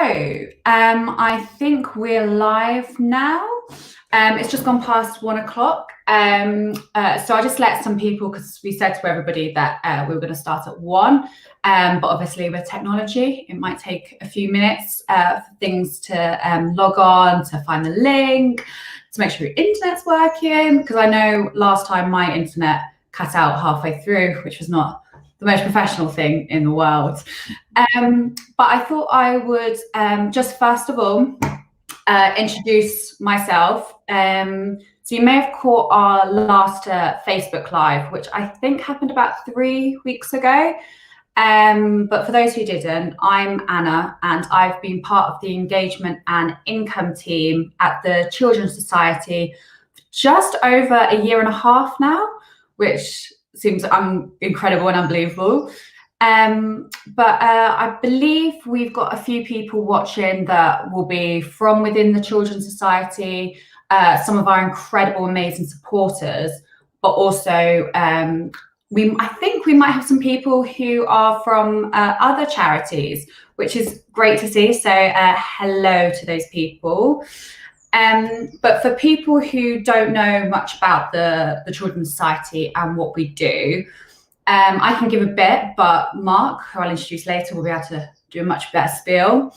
I think we're live now. It's just gone past 1 o'clock. So I just let some people, because we said to everybody that we were going to start at 1. But obviously with technology, it might take a few minutes for things to log on, to find the link, to make sure your internet's working. Because I know last time my internet cut out halfway through, which was not the most professional thing in the world. But I thought I would just first of all introduce myself. So you may have caught our last Facebook Live, which I think happened about 3 weeks ago. But for those who didn't, I'm Anna, and I've been part of the engagement and income team at the Children's Society for just over a year and a half now, which seems incredible and unbelievable. But I believe we've got a few people watching that will be from within the Children's Society, some of our incredible, amazing supporters, but also I think we might have some people who are from other charities, which is great to see. So hello to those people. But for people who don't know much about the Children's Society and what we do, I can give a bit, but Mark, who I'll introduce later, will be able to do a much better spiel.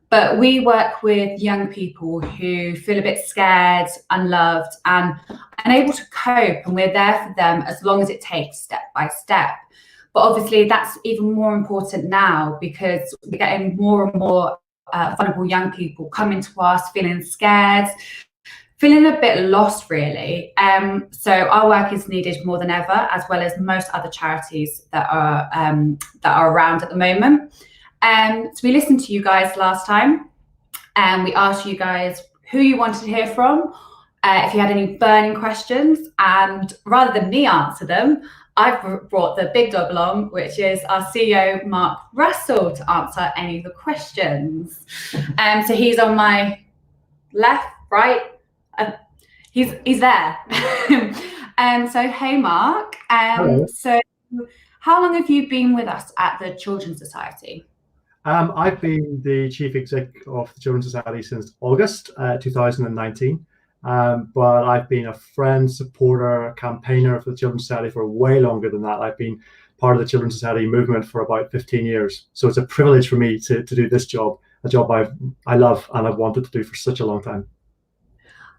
But we work with young people who feel a bit scared, unloved, and unable to cope, and we're there for them as long as it takes, step by step. But obviously that's even more important now, because we're getting more and more vulnerable young people coming to us feeling scared, feeling a bit lost, really. So our work is needed more than ever, as well as most other charities that are around at the moment. So we listened to you guys last time, and we asked you guys who you wanted to hear from, if you had any burning questions, and rather than me answer them, I've brought the big dog along, which is our CEO, Mark Russell, to answer any of the questions. So he's on my left, right, he's there. So hey, Mark. So how long have you been with us at the Children's Society? I've been the Chief Exec of the Children's Society since August 2019. But I've been a friend, supporter, campaigner for the Children's Society for way longer than that. I've been part of the Children's Society movement for about 15 years. So it's a privilege for me to do this job, a job I love and I've wanted to do for such a long time.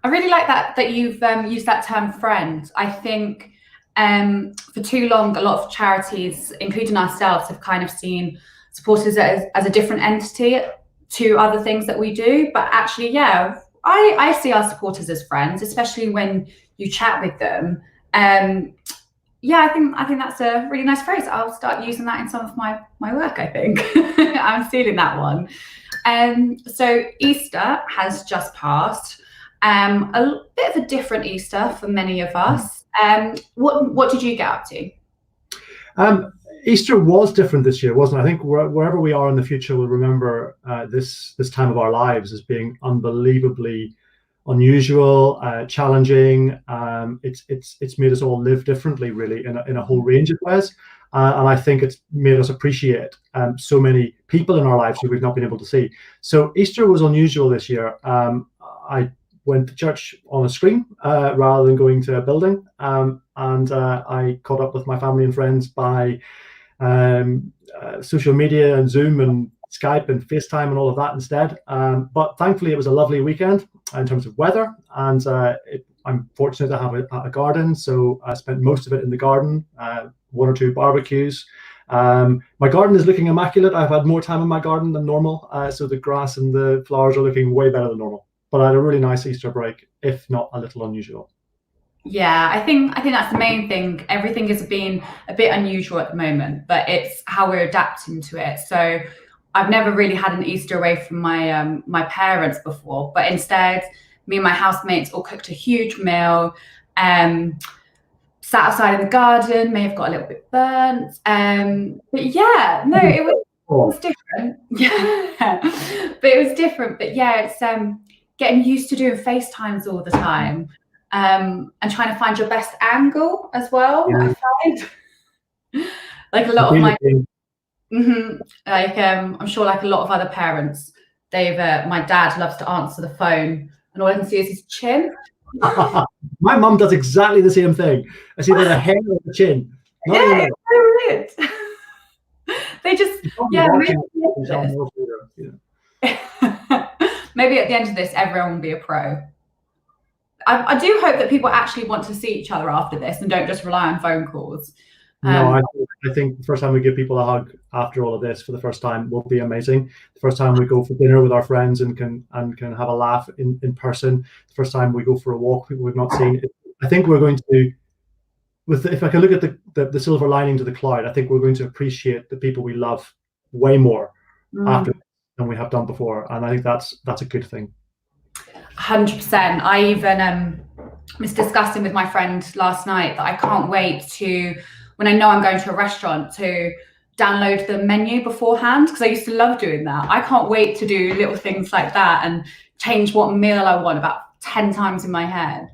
I really like that you've used that term friend. I think for too long, a lot of charities, including ourselves, have kind of seen supporters as a different entity to other things that we do. But actually, yeah, I see our supporters as friends, especially when you chat with them. Yeah, I think that's a really nice phrase. I'll start using that in some of my work, I think. I'm stealing that one. So Easter has just passed. A bit of a different Easter for many of us. What did you get up to? Easter was different this year, wasn't it? I think wherever we are in the future, we'll remember this time of our lives as being unbelievably unusual, challenging. It's made us all live differently, really, in a whole range of ways. And I think it's made us appreciate so many people in our lives who we've not been able to see. So Easter was unusual this year. I went to church on a screen rather than going to a building, and I caught up with my family and friends by social media and Zoom and Skype and FaceTime and all of that instead. But thankfully it was a lovely weekend in terms of weather, and I'm fortunate to have a garden, so I spent most of it in the garden, 1 or 2 barbecues. My garden is looking immaculate. I've had more time in my garden than normal, so the grass and the flowers are looking way better than normal. But I had a really nice Easter break, if not a little unusual. Yeah, I think that's the main thing. Everything is being a bit unusual at the moment, but it's how we're adapting to it. So I've never really had an Easter away from my parents before, but instead, me and my housemates all cooked a huge meal, sat outside in the garden, may have got a little bit burnt. But yeah, no, it was different. Yeah, but it was different. But yeah, it's getting used to doing FaceTimes all the time, and trying to find your best angle as well. Yeah. I find like a lot of my I'm sure like a lot of other parents Dave, my dad loves to answer the phone, and all I can see is his chin. My mum does exactly the same thing. I see the hair on the chin. Not Yeah, it's so weird. They just, yeah, maybe at the end of this, everyone will be a pro. I do hope that people actually want to see each other after this and don't just rely on phone calls. No, I think the first time we give people a hug after all of this for the first time will be amazing. The first time we go for dinner with our friends and can have a laugh in person. The first time we go for a walk, people we've not seen. I think we're going to, if I can look at the silver lining to the cloud, I think we're going to appreciate the people we love way more after than we have done before, and I think that's a good thing. 100%. I even was discussing with my friend last night that I can't wait to, when I know I'm going to a restaurant, to download the menu beforehand, because I used to love doing that. I can't wait to do little things like that and change what meal I want about 10 times in my head.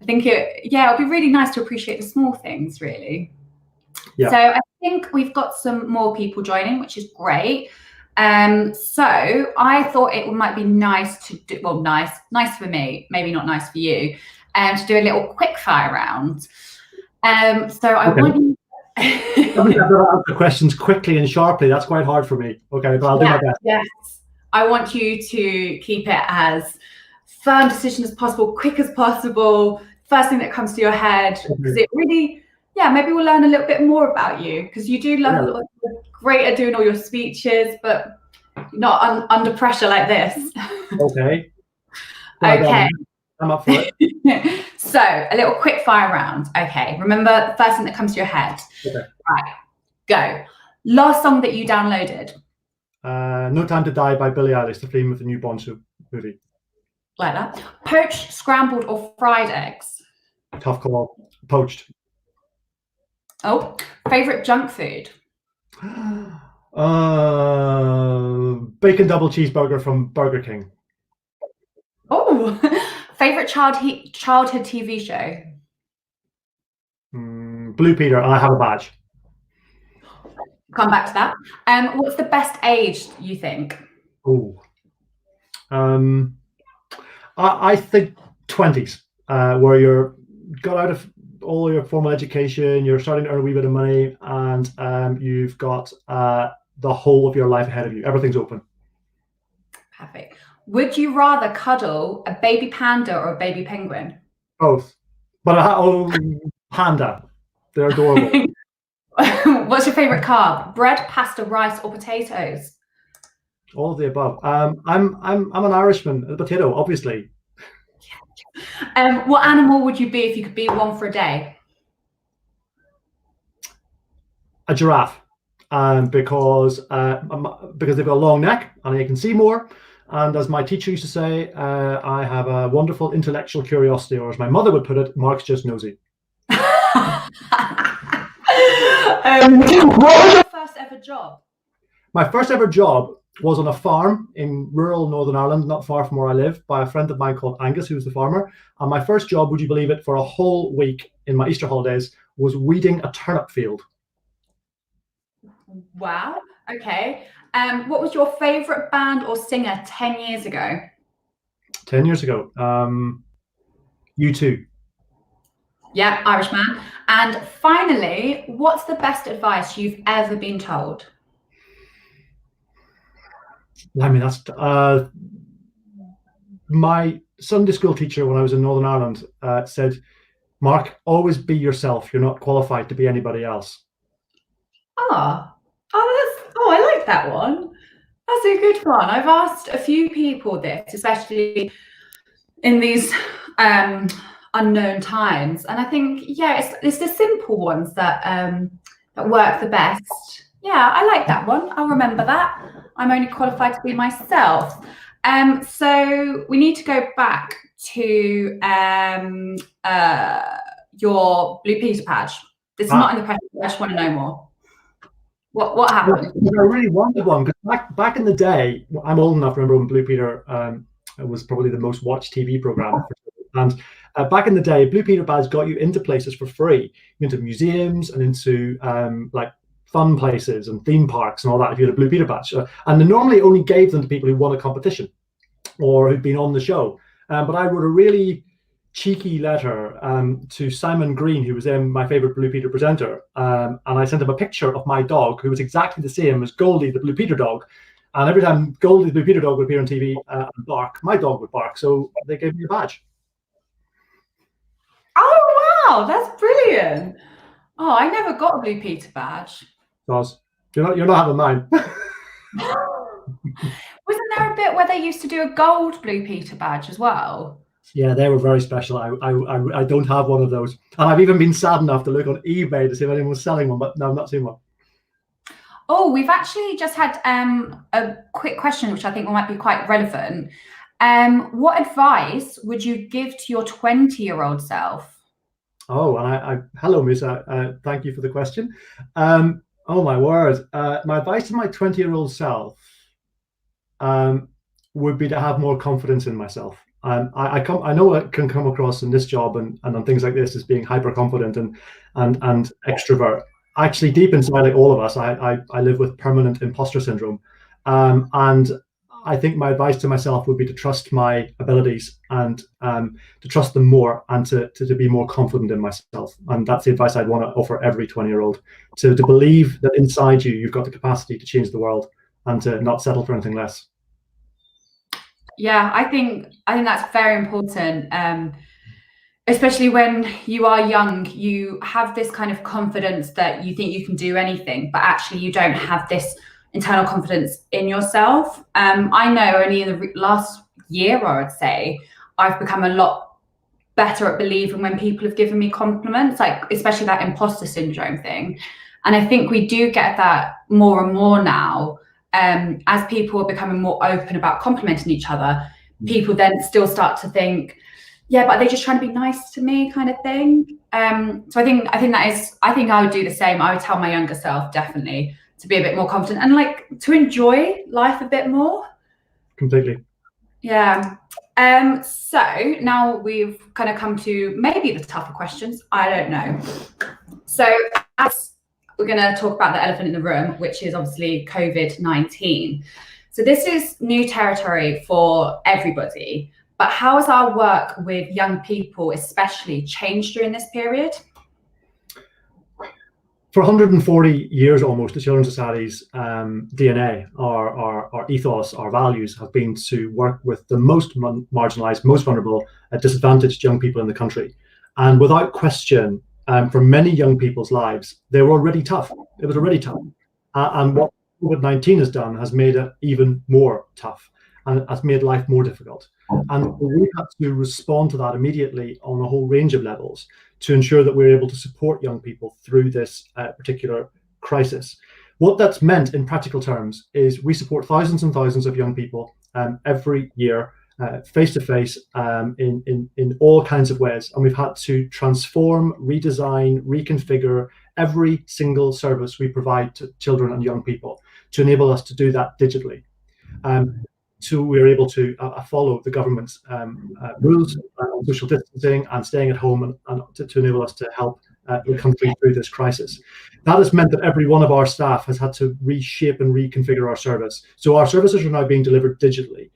I think it'd be really nice to appreciate the small things, really. Yeah. So I think we've got some more people joining, which is great. So I thought it might be nice to do, well, nice for me, maybe not nice for you, to do a little quick fire round. So I want you. I've got to answer questions quickly and sharply. That's quite hard for me. Okay, but I'll do my best. Yes, I want you to keep it as firm decision as possible, quick as possible. First thing that comes to your head, because it really, maybe we'll learn a little bit more about you, because you do love, great at doing all your speeches, but not under pressure like this. Okay. Okay. I'm up for it. So a little quick fire round. Okay. Remember the first thing that comes to your head. Okay. Right. Go. Last song that you downloaded. No Time to Die by Billie Eilish, the theme of the new Bond movie. Like that. Poached, scrambled, or fried eggs? Tough call. Poached. Oh, favorite junk food? Bacon double cheeseburger from Burger King. Oh, favorite childhood TV show? Blue Peter, and I have a badge. Come back to that. What's the best age, you think? Oh, I think 20s, where you're got out of all your formal education, you're starting to earn a wee bit of money, and you've got the whole of your life ahead of you. Everything's open. Perfect. Would you rather cuddle a baby panda or a baby penguin? Both. But panda. They're adorable. What's your favorite carb? Bread, pasta, rice, or potatoes? All of the above. I'm an Irishman. A potato, obviously. What animal would you be if you could be one for a day? A giraffe, because they've got a long neck and they can see more. And as my teacher used to say, I have a wonderful intellectual curiosity, or as my mother would put it, Mark's just nosy. What was your first ever job? My first ever job was on a farm in rural Northern Ireland, not far from where I live, by a friend of mine called Angus, who was the farmer. And my first job, would you believe it, for a whole week in my Easter holidays was weeding a turnip field. Wow. Okay. What was your favorite band or singer 10 years ago? 10 years ago. U2. Yeah, Irishman. And finally, what's the best advice you've ever been told? I mean, that's my Sunday school teacher when I was in Northern Ireland said, Mark, always be yourself. You're not qualified to be anybody else. I like that one. That's a good one. I've asked a few people this, especially in these unknown times, and I think it's the simple ones that work the best. Yeah, I like that one. I'll remember that. I'm only qualified to be myself. So we need to go back to your Blue Peter badge. This is not in the question. I just want to know more. What happened? I really wanted one because back in the day, I'm old enough to remember when Blue Peter was probably the most watched TV program. And back in the day, Blue Peter badge got you into places for free, into museums and into like fun places and theme parks and all that if you had a Blue Peter badge. And they normally only gave them to people who won a competition or who'd been on the show. But I wrote a really cheeky letter to Simon Green, who was my favorite Blue Peter presenter, and I sent him a picture of my dog, who was exactly the same as Goldie, the Blue Peter dog. And every time Goldie, the Blue Peter dog, would appear on TV and bark, my dog would bark. So they gave me a badge. Oh wow, that's brilliant! Oh, I never got a Blue Peter badge. You're not having mine. Wasn't there a bit where they used to do a gold Blue Peter badge as well? Yeah, they were very special. I don't have one of those, and I've even been sad enough to look on eBay to see if anyone was selling one, but no, I've not seen one. Oh, we've actually just had a quick question, which I think might be quite relevant. What advice would you give to your 20-year-old self? Oh, and hello, Musa. Thank you for the question. Oh my word! My advice to my 20-year-old self would be to have more confidence in myself. I know it can come across in this job and on things like this as being hyper confident and extrovert. Actually, deep inside, like all of us, I live with permanent imposter syndrome, and I think my advice to myself would be to trust my abilities and to trust them more and to be more confident in myself. And that's the advice I'd want to offer every 20-year-old, to believe that inside you've got the capacity to change the world and to not settle for anything less. Yeah, I think that's very important. Especially when you are young, you have this kind of confidence that you think you can do anything, but actually you don't have this internal confidence in yourself. I know only in the last year, I would say, I've become a lot better at believing when people have given me compliments, like especially that imposter syndrome thing. And I think we do get that more and more now. As people are becoming more open about complimenting each other, people then still start to think, yeah, but are they just trying to be nice to me, kind of thing. So I think I would do the same. I would tell my younger self definitely to be a bit more confident and like to enjoy life a bit more. Completely. Yeah. So now we've kind of come to maybe the tougher questions. I don't know. So as we're going to talk about the elephant in the room, which is obviously COVID-19. So this is new territory for everybody, but how has our work with young people especially changed during this period? For 140 years almost, the Children's Society's DNA, our ethos, our values have been to work with the most marginalised, most vulnerable, disadvantaged young people in the country. And without question, for many young people's lives, they were already tough. It was already tough. And what COVID-19 has done has made it even more tough and has made life more difficult. And we had to respond to that immediately on a whole range of levels to ensure that we're able to support young people through this particular crisis. What that's meant in practical terms is we support thousands and thousands of young people every year, face-to-face, in all kinds of ways. And we've had to transform, redesign, reconfigure every single service we provide to children and young people to enable us to do that digitally. So we're able to follow the government's rules on social distancing and staying at home and to enable us to help the country through this crisis. That has meant that every one of our staff has had to reshape and reconfigure our service. So our services are now being delivered digitally.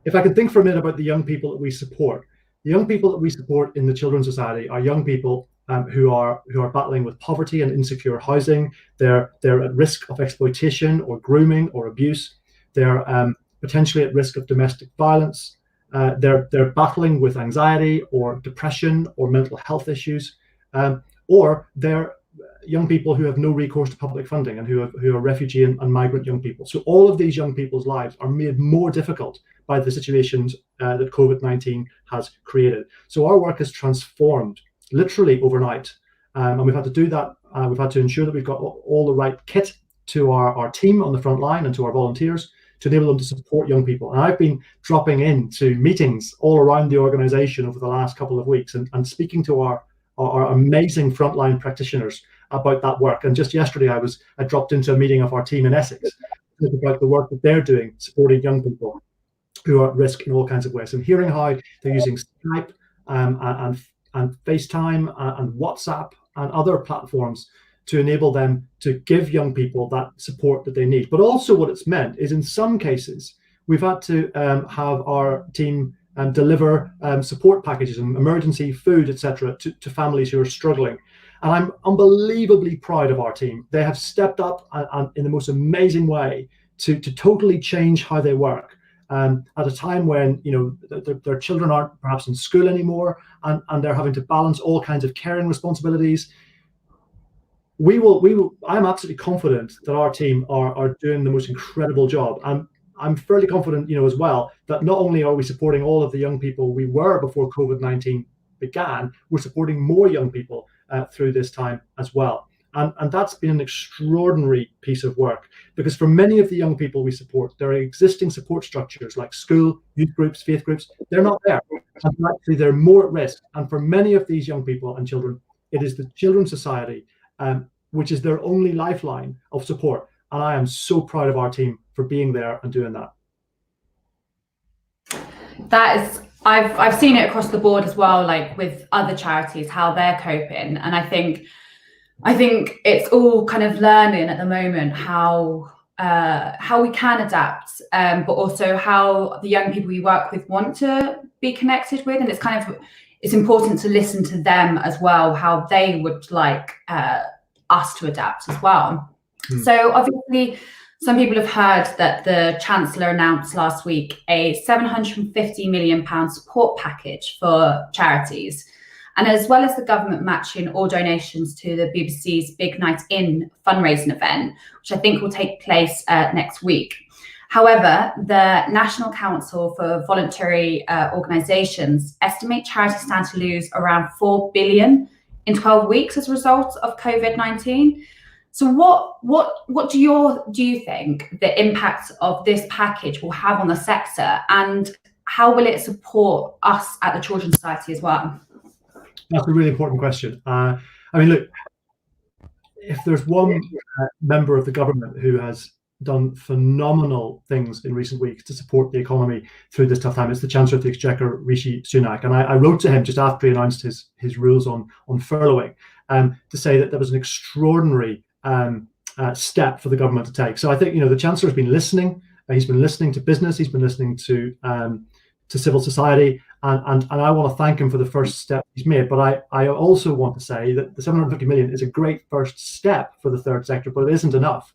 If I can think for a minute about the young people that we support, the young people that we support in the Children's Society are young people who are battling with poverty and insecure housing. They're at risk of exploitation or grooming or abuse. They're potentially at risk of domestic violence. They're battling with anxiety or depression or mental health issues, or they're young people who have no recourse to public funding and who are refugee and migrant young people. So all of these young people's lives are made more difficult by the situations that COVID-19 has created. So our work has transformed literally overnight, and we've had to do that. We've had to ensure that we've got all the right kit to our team on the front line and to our volunteers to enable them to support young people. And I've been dropping into meetings all around the organization over the last couple of weeks and speaking to our amazing frontline practitioners about that work. And just yesterday, I dropped into a meeting of our team in Essex about the work that they're doing, supporting young people who are at risk in all kinds of ways, and hearing how they're using Skype and FaceTime and WhatsApp and other platforms to enable them to give young people that support that they need. But also what it's meant is in some cases, we've had to have our team deliver support packages and emergency food, etc., to families who are struggling. And I'm unbelievably proud of our team. They have stepped up and in the most amazing way to totally change how they work. At a time when their children aren't perhaps in school anymore, and they're having to balance all kinds of caring responsibilities. I'm absolutely confident that our team are doing the most incredible job. I'm fairly confident, as well, that not only are we supporting all of the young people we were before COVID-19 began, we're supporting more young people through this time as well. And that's been an extraordinary piece of work, because for many of the young people we support, there are existing support structures like school, youth groups, faith groups. They're not there. And actually, they're more at risk. And for many of these young people and children, it is the Children's Society, which is their only lifeline of support. And I am so proud of our team for being there and doing that. That is, I've seen it across the board as well, like with other charities, how they're coping. And I think it's all kind of learning at the moment how we can adapt, but also how the young people we work with want to be connected with. And it's important to listen to them as well, how they would like us to adapt as well. So obviously, some people have heard that the Chancellor announced last week a £750 million support package for charities. And as well as the government matching all donations to the BBC's Big Night In fundraising event, which I think will take place next week. However, the National Council for Voluntary Organisations estimate charities stand to lose around £4 billion in 12 weeks as a result of COVID-19. So what do you think the impact of this package will have on the sector, and how will it support us at the Children's Society as well? That's a really important question. I mean, look, if there's one member of the government who has done phenomenal things in recent weeks to support the economy through this tough time, it's the Chancellor of the Exchequer, Rishi Sunak. And I wrote to him just after he announced his rules on furloughing to say that there was an extraordinary step for the government to take. So I think, the Chancellor has been listening. He's been listening to business. He's been listening to civil society. And I want to thank him for the first step he's made. But I also want to say that the 750 million is a great first step for the third sector, but it isn't enough.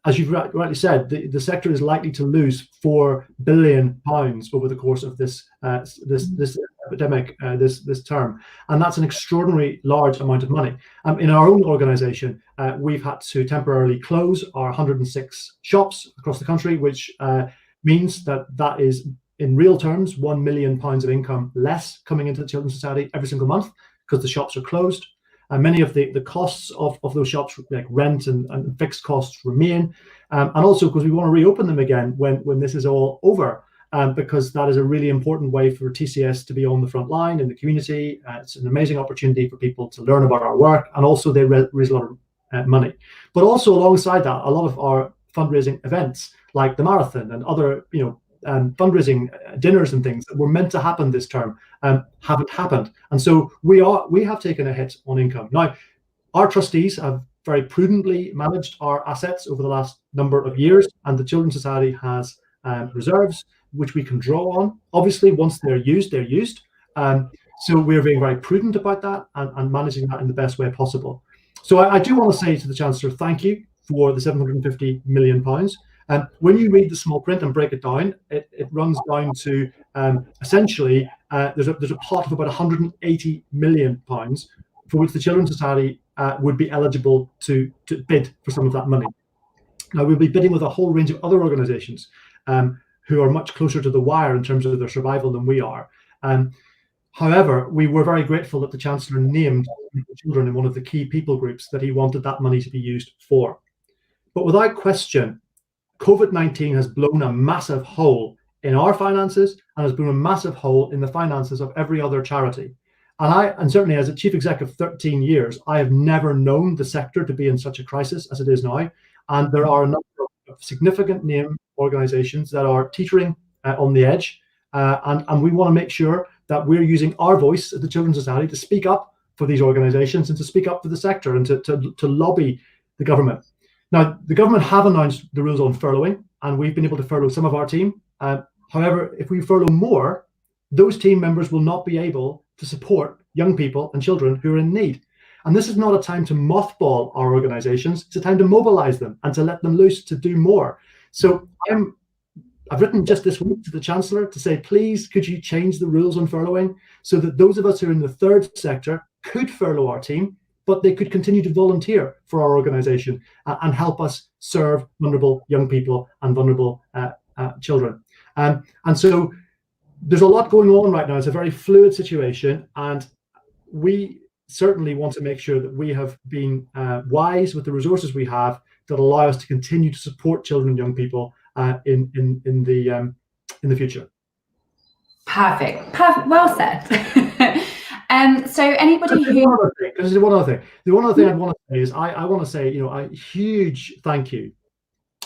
As you've rightly said, the sector is likely to lose £4 billion over the course of this epidemic, this term, and that's an extraordinary large amount of money. In our own organisation, we've had to temporarily close our 106 shops across the country, which means that is, in real terms, £1 million of income less coming into the Children's Society every single month, because the shops are closed. And many of the costs of those shops, like rent and fixed costs, remain. And also because we want to reopen them again when this is all over, because that is a really important way for TCS to be on the front line in the community. It's an amazing opportunity for people to learn about our work, and also they raise a lot of money. But also alongside that, a lot of our fundraising events, like the marathon and other, fundraising dinners and things that were meant to happen this term haven't happened, and so we have taken a hit on income. Now, our trustees have very prudently managed our assets over the last number of years, and the Children's Society has reserves which we can draw on. Obviously, once they're used, they're used. So we're being very prudent about that and managing that in the best way possible. So I do want to say to the Chancellor, thank you for the £750 million. When you read the small print and break it down, it runs down to essentially there's a pot of about £180 million for which the Children's Society would be eligible to bid for some of that money. Now, we'll be bidding with a whole range of other organisations who are much closer to the wire in terms of their survival than we are. However, we were very grateful that the Chancellor named children in one of the key people groups that he wanted that money to be used for. But without question, COVID-19 has blown a massive hole in our finances and has blown a massive hole in the finances of every other charity. And certainly as a chief executive of 13 years, I have never known the sector to be in such a crisis as it is now. And there are a number of significant name organisations that are teetering on the edge. And we want to make sure that we're using our voice at the Children's Society to speak up for these organizations and to speak up for the sector and to lobby the government. Now, the government have announced the rules on furloughing, and we've been able to furlough some of our team. However, if we furlough more, those team members will not be able to support young people and children who are in need. And this is not a time to mothball our organizations, it's a time to mobilize them and to let them loose to do more. So I've written just this week to the Chancellor to say, please, could you change the rules on furloughing so that those of us who are in the third sector could furlough our team, but they could continue to volunteer for our organization and help us serve vulnerable young people and vulnerable children. And so there's a lot going on right now. It's a very fluid situation, and we certainly want to make sure that we have been wise with the resources we have that allow us to continue to support children and young people in the future. Perfect. Well said. So anybody who... One other thing. The one other thing I'd want to say is I want to say, a huge thank you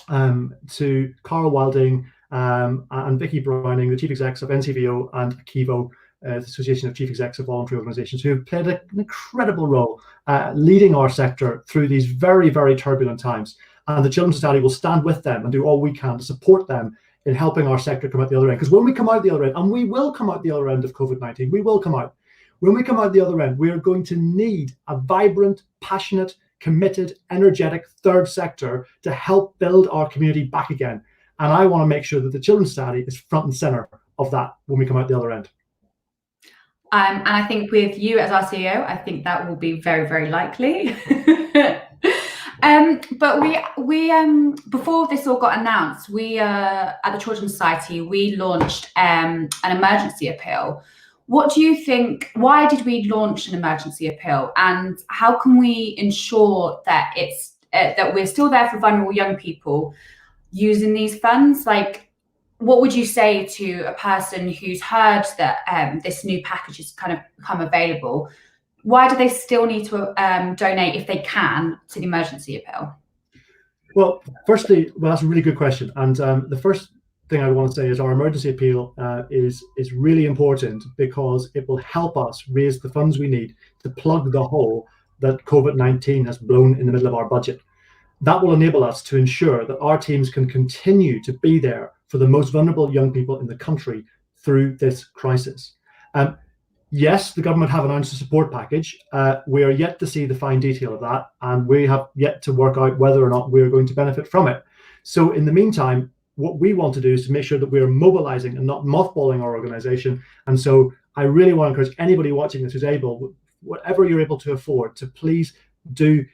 to Carl Wilding and Vicky Browning, the chief execs of NCVO and Akivo, the Association of Chief Execs of Voluntary Organisations, who have played an incredible role leading our sector through these very, very turbulent times. And the Children's Society will stand with them and do all we can to support them in helping our sector come out the other end. Because when we come out the other end, and we will come out the other end of COVID-19, we will come out. When we come out the other end, we are going to need a vibrant, passionate, committed, energetic third sector to help build our community back again. And I want to make sure that the Children's Society is front and center of that when we come out the other end. And I think with you as our CEO, I think that will be very, very likely. But we before this all got announced, we at the Children's Society, we launched an emergency appeal. What do you think? Why did we launch an emergency appeal, and how can we ensure that it's that we're still there for vulnerable young people using these funds? Like, what would you say to a person who's heard that this new package has kind of become available? Why do they still need to donate, if they can, to the emergency appeal? Well, firstly, that's a really good question. And the first thing I want to say is our emergency appeal is really important because it will help us raise the funds we need to plug the hole that COVID-19 has blown in the middle of our budget. That will enable us to ensure that our teams can continue to be there for the most vulnerable young people in the country through this crisis. Yes, the government have announced a support package. We are yet to see the fine detail of that, and we have yet to work out whether or not we are going to benefit from it. So in the meantime, what we want to do is to make sure that we are mobilizing and not mothballing our organization. And so I really want to encourage anybody watching this who's able, whatever you're able to afford, to please do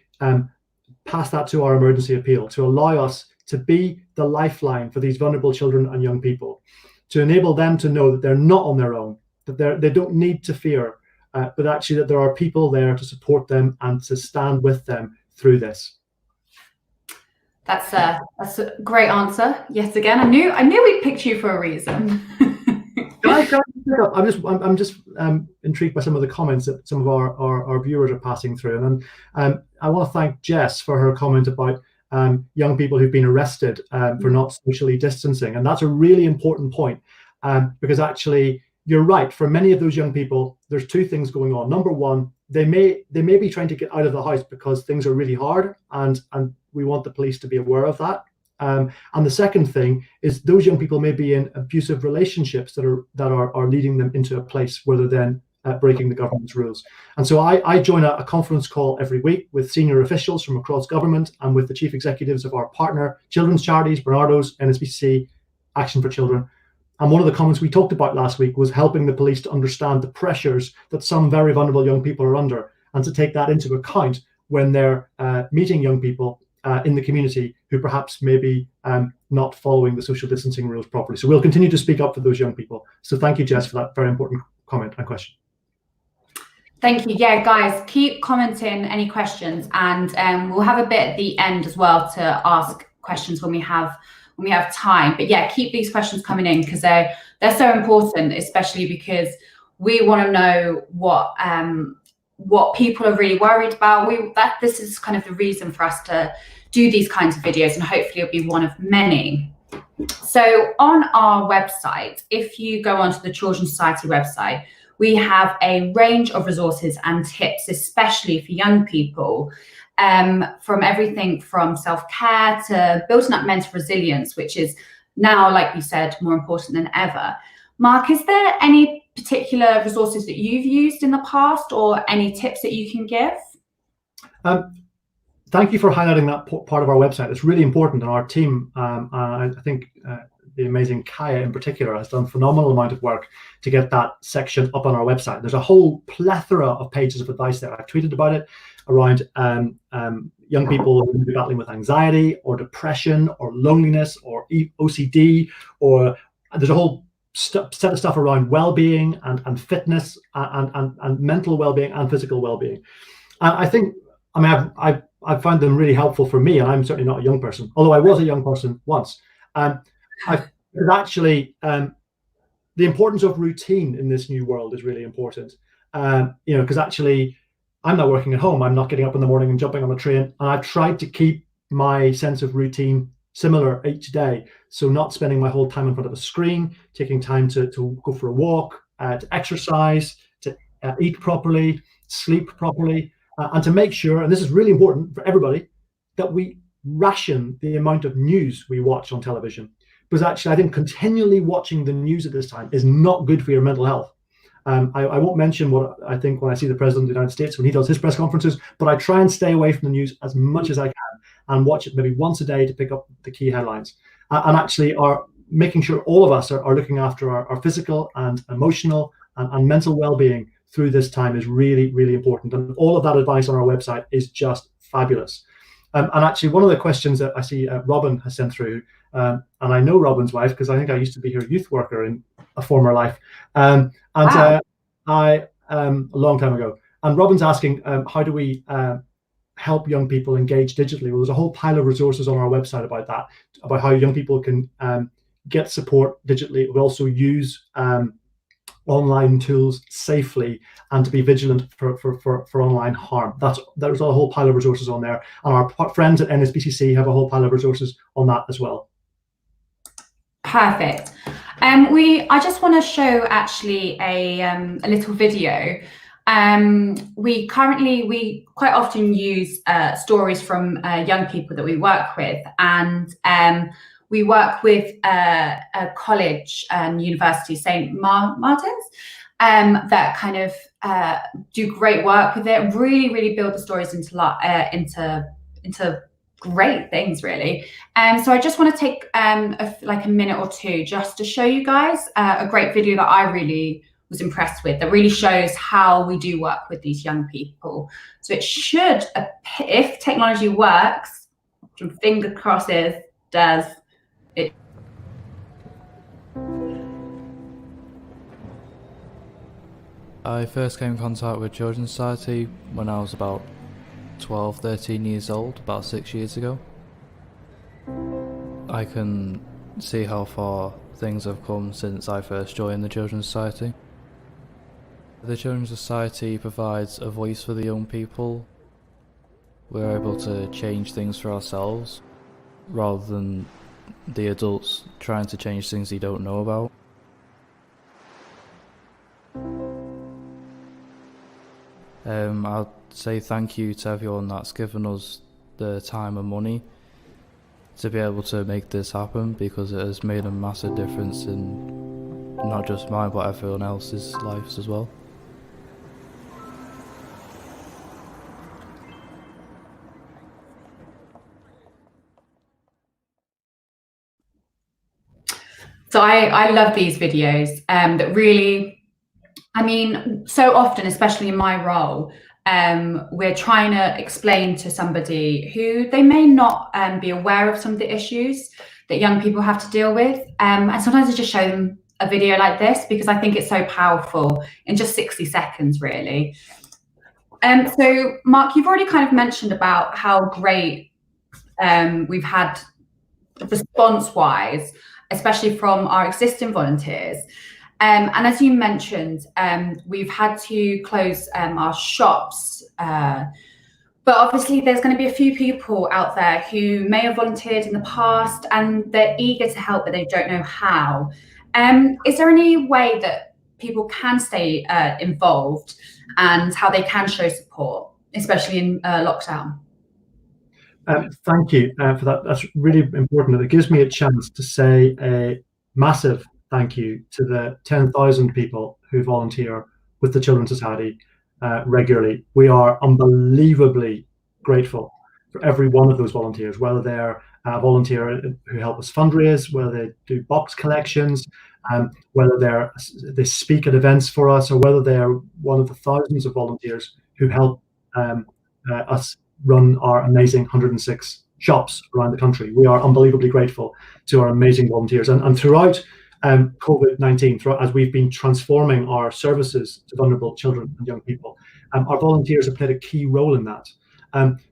pass that to our emergency appeal, to allow us to be the lifeline for these vulnerable children and young people, to enable them to know that they're not on their own, that they don't need to fear, but actually that there are people there to support them and to stand with them through this. That's a great answer. Yes, again, I knew we picked you for a reason. I'm just intrigued by some of the comments that some of our viewers are passing through, and I want to thank Jess for her comment about young people who've been arrested for not socially distancing, and that's a really important point because actually you're right. For many of those young people, there's two things going on. Number one, they may be trying to get out of the house because things are really hard, and we want the police to be aware of that. And the second thing is those young people may be in abusive relationships that are leading them into a place where they're then breaking the government's rules. And so I join a conference call every week with senior officials from across government and with the chief executives of our partner children's charities, Bernardo's, NSPCC, Action for Children. And one of the comments we talked about last week was helping the police to understand the pressures that some very vulnerable young people are under, and to take that into account when they're meeting young people in the community who perhaps maybe not following the social distancing rules properly. So we'll continue to speak up for those young people. So thank you, Jess, for that very important comment and question. Thank you. Yeah, guys, keep commenting any questions, and we'll have a bit at the end as well to ask questions when we have time. But yeah, keep these questions coming in because they're so important, especially because we want to know what people are really worried about. This is kind of the reason for us to do these kinds of videos, and hopefully it'll be one of many. So on our website, if you go onto the Children's Society website, we have a range of resources and tips, especially for young people, from everything from self-care to building up mental resilience, which is now, like you said, more important than ever. Mark, is there any particular resources that you've used in the past or any tips that you can give? Thank you for highlighting that part of our website. It's really important, and our team, I think the amazing Kaya in particular, has done a phenomenal amount of work to get that section up on our website. There's a whole plethora of pages of advice there. I've tweeted about it around young people who may be battling with anxiety or depression or loneliness or OCD, or there's a whole set of stuff around well-being and fitness and mental well-being and physical well-being. I think, I mean, I've found them really helpful for me, and I'm certainly not a young person, although I was a young person once. Actually, the importance of routine in this new world is really important. Because actually, I'm not working at home. I'm not getting up in the morning and jumping on a train. And I've tried to keep my sense of routine similar each day. So not spending my whole time in front of a screen, taking time to go for a walk, to exercise, to eat properly, sleep properly, and to make sure, and this is really important for everybody, that we ration the amount of news we watch on television. Because actually, I think continually watching the news at this time is not good for your mental health. I won't mention what I think when I see the President of the United States when he does his press conferences, but I try and stay away from the news as much as I can and watch it maybe once a day to pick up the key headlines. And actually are making sure all of us are looking after our physical and emotional and mental well-being through this time is really, really important. And all of that advice on our website is just fabulous. And actually, one of the questions that I see Robin has sent through, and I know Robin's wife because I think I used to be her youth worker in a former life, wow. A long time ago. And Robin's asking, how do we help young people engage digitally? Well, there's a whole pile of resources on our website about that, about how young people can get support digitally. We also use online tools safely and to be vigilant for online harm. There's a whole pile of resources on there, and our friends at NSPCC have a whole pile of resources on that as well. Perfect. I just want to show actually a little video. We quite often use stories from young people that we work with, and we work with a college and university, St. Martin's, that kind of do great work with it. Really, really build the stories into great things, really. So I just want to take like a minute or two just to show you guys a great video that I really was impressed with, that really shows how we do work with these young people. So it should, if technology works, finger crosses, does it. I first came in contact with Children's Society when I was about 12, 13 years old, about 6 years ago. I can see how far things have come since I first joined the Children's Society. The Children's Society provides a voice for the young people. We're able to change things for ourselves rather than the adults trying to change things they don't know about. I'll say thank you to everyone that's given us the time and money to be able to make this happen, because it has made a massive difference in not just mine but everyone else's lives as well. So I love these videos that really, I mean, so often, especially in my role, we're trying to explain to somebody who they may not be aware of some of the issues that young people have to deal with. And sometimes I just show them a video like this because I think it's so powerful in just 60 seconds, really. So Mark, you've already kind of mentioned about how great we've had response-wise, especially from our existing volunteers. And as you mentioned, we've had to close our shops. But obviously there's going to be a few people out there who may have volunteered in the past and they're eager to help, but they don't know how. Is there any way that people can stay involved and how they can show support, especially in lockdown. Thank you for that. That's really important. It gives me a chance to say a massive thank you to the 10,000 people who volunteer with the Children's Society regularly. We are unbelievably grateful for every one of those volunteers, whether they're a volunteer who help us fundraise, whether they do box collections, whether they speak at events for us, or whether they're one of the thousands of volunteers who help us run our amazing 106 shops around the country. We are unbelievably grateful to our amazing volunteers. And throughout COVID-19, as we've been transforming our services to vulnerable children and young people, our volunteers have played a key role in that,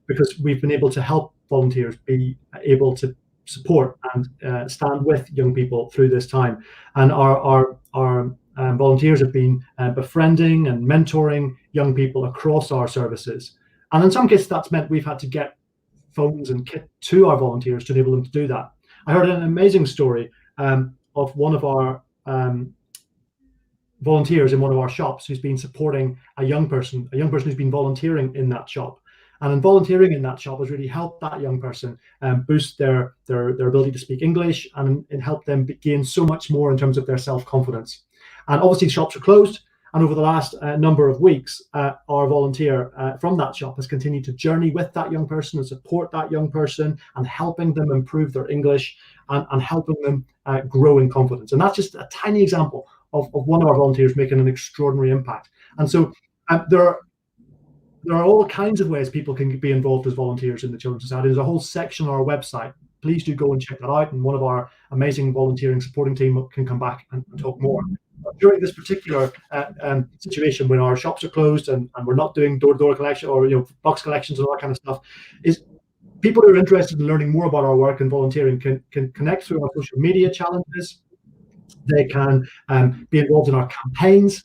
because we've been able to help volunteers be able to support and stand with young people through this time. And our volunteers have been befriending and mentoring young people across our services. And in some cases, that's meant we've had to get phones and kit to our volunteers to enable them to do that. I heard an amazing story of one of our volunteers in one of our shops who's been supporting a young person who's been volunteering in that shop. And in volunteering in that shop has really helped that young person boost their ability to speak English, and help them gain so much more in terms of their self-confidence. And obviously shops are closed. And over the last number of weeks, our volunteer from that shop has continued to journey with that young person and support that young person, and helping them improve their English and helping them grow in confidence. And that's just a tiny example of one of our volunteers making an extraordinary impact. And so there are all kinds of ways people can be involved as volunteers in the Children's Society. There's a whole section on our website. Please do go and check that out. And one of our amazing volunteering supporting team can come back and talk more. During this particular situation, when our shops are closed and we're not doing door-to-door collection or box collections and all that kind of stuff, is people who are interested in learning more about our work and volunteering can connect through our social media challenges. They can be involved in our campaigns.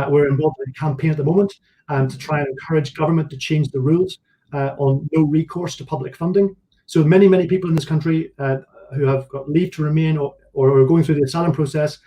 We're involved in a campaign at the moment to try and encourage government to change the rules on no recourse to public funding. So many people in this country who have got leave to remain or are going through the asylum process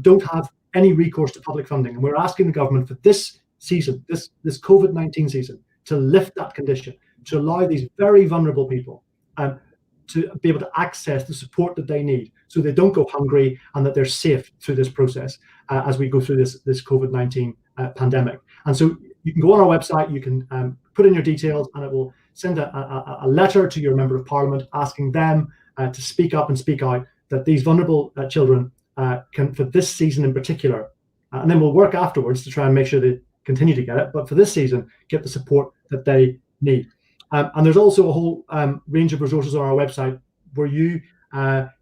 don't have any recourse to public funding. And we're asking the government for this season, this COVID-19 season, to lift that condition, to allow these very vulnerable people to be able to access the support that they need, so they don't go hungry and that they're safe through this process as we go through this COVID-19 pandemic. And so you can go on our website, you can put in your details, and it will send a letter to your member of parliament asking them to speak up and speak out that these vulnerable children can, for this season in particular, and then we'll work afterwards to try and make sure they continue to get it, but for this season, get the support that they need. And there's also a whole range of resources on our website where you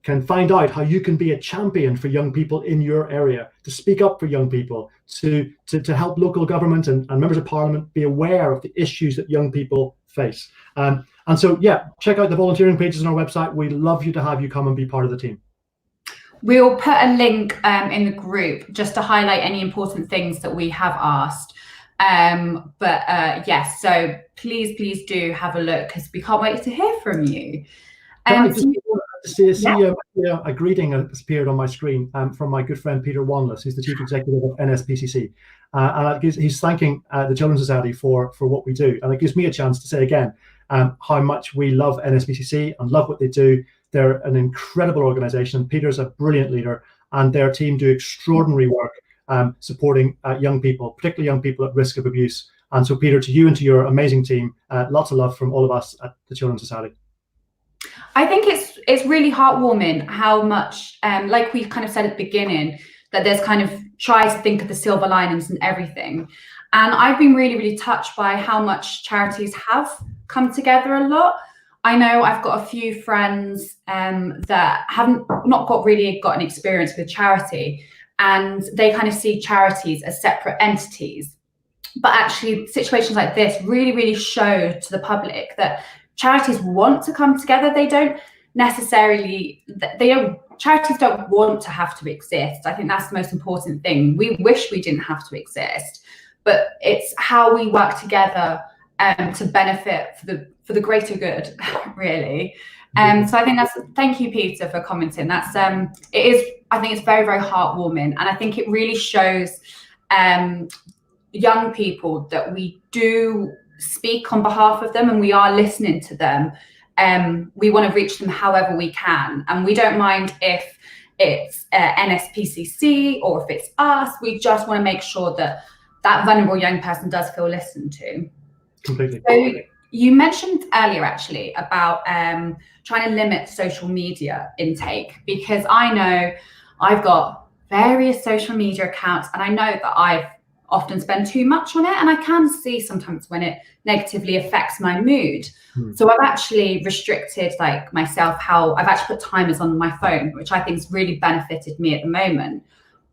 can find out how you can be a champion for young people in your area, to speak up for young people, to help local government and members of parliament be aware of the issues that young people face. And so, yeah, check out the volunteering pages on our website. We'd love you to have you come and be part of the team. We'll put a link in the group just to highlight any important things that we have asked. Yes, so please do have a look, because we can't wait to hear from you. A greeting has appeared on my screen from my good friend Peter Wanless, who's the Chief Executive of NSPCC. And he's thanking the Children's Society for what we do. And it gives me a chance to say again how much we love NSPCC and love what they do. They're an incredible organisation. Peter's a brilliant leader, and their team do extraordinary work supporting young people, particularly young people at risk of abuse. And so, Peter, to you and to your amazing team, lots of love from all of us at the Children's Society. I think it's really heartwarming how much, like we kind of said at the beginning, that there's kind of try to think of the silver linings and everything. And I've been really touched by how much charities have come together a lot. I know I've got a few friends that haven't got an experience with charity, and they kind of see charities as separate entities. But actually, situations like this really show to the public that charities want to come together. They don't necessarily, charities don't want to have to exist. I think that's the most important thing. We wish we didn't have to exist, but it's how we work together to benefit for the greater good, really. So I think thank you, Peter, for commenting. That's it is, I think it's very, very heartwarming, and I think it really shows young people that we do speak on behalf of them and we are listening to them. We want to reach them however we can, and we don't mind if it's NSPCC or if it's us. We just want to make sure that that vulnerable young person does feel listened to. Completely. So you mentioned earlier actually about trying to limit social media intake, because I know I've got various social media accounts and I know that I've often spend too much on it, and I can see sometimes when it negatively affects my mood. So I've actually restricted like myself, how I've actually put timers on my phone, which I think has really benefited me at the moment.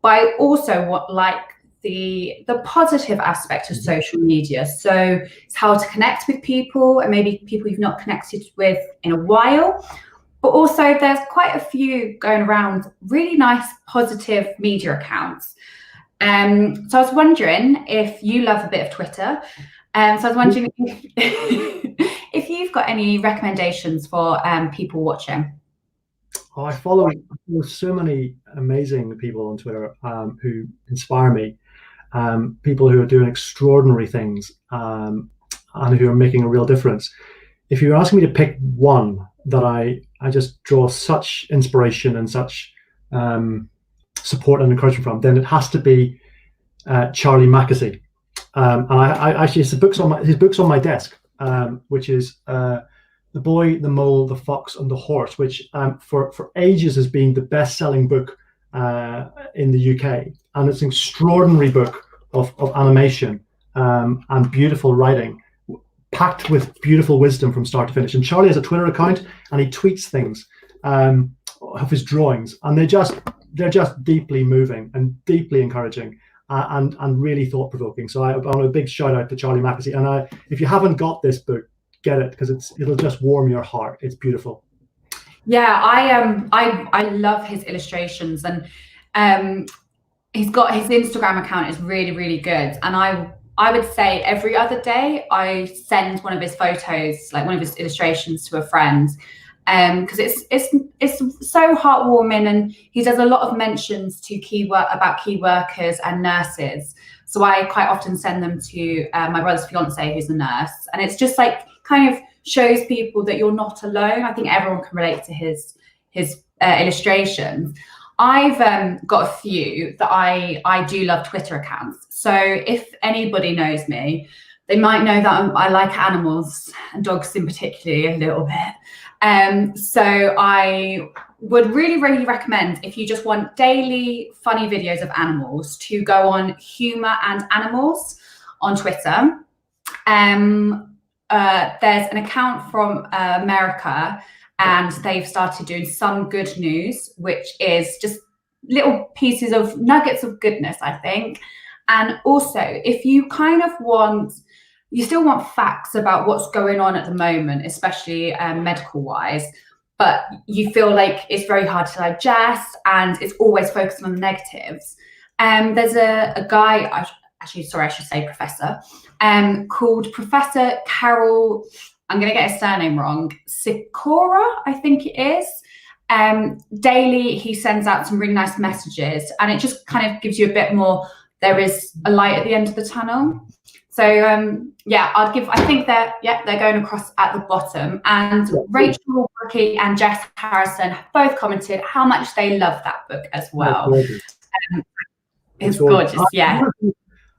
But I also like the positive aspect of social media. So it's how to connect with people, and maybe people you've not connected with in a while. But also there's quite a few going around, really nice positive media accounts. So I was wondering if you love a bit of Twitter. So I was wondering if you've got any recommendations for people watching. Oh, I follow so many amazing people on Twitter who inspire me. People who are doing extraordinary things and who are making a real difference. If you ask me to pick one that I just draw such inspiration and such support and encouragement from, then it has to be Charlie Mackesy. And I actually, his book's on my desk, which is The Boy, the Mole, the Fox, and the Horse, which for ages has been the best-selling book in the UK, and it's an extraordinary book of animation and beautiful writing, packed with beautiful wisdom from start to finish. And Charlie has a Twitter account, and he tweets things of his drawings, and they're just deeply moving and deeply encouraging and really thought-provoking. So I want a big shout out to Charlie Mackesy. And if you haven't got this book, get it, because it'll just warm your heart. It's beautiful. Yeah, I love his illustrations, and he's got his Instagram account is really, really good. And I would say every other day I send one of his photos, like one of his illustrations, to a friend, because it's so heartwarming, and he does a lot of mentions to key workers and nurses. So I quite often send them to my brother's fiance, who's a nurse, and it's just like kind of shows people that you're not alone. I think everyone can relate to his illustrations. I've got a few that I do love Twitter accounts. So if anybody knows me, they might know that I like animals, and dogs in particular a little bit. So I would really, really recommend, if you just want daily funny videos of animals, to go on Humour and Animals on Twitter. There's an account from America, and they've started doing Some Good News, which is just little pieces of nuggets of goodness, I think. And also, if you kind of you still want facts about what's going on at the moment, especially medical wise, but you feel like it's very hard to digest and it's always focusing on the negatives. There's a guy, I should say professor, called Professor Carol, I'm going to get his surname wrong, Sikora, I think it is. Daily, he sends out some really nice messages, and it just kind of gives you a bit more, there is a light at the end of the tunnel. So yeah, I think they're going across at the bottom. And Rachel Brookie and Jess Harrison have both commented how much they love that book as well. It's gorgeous, yeah.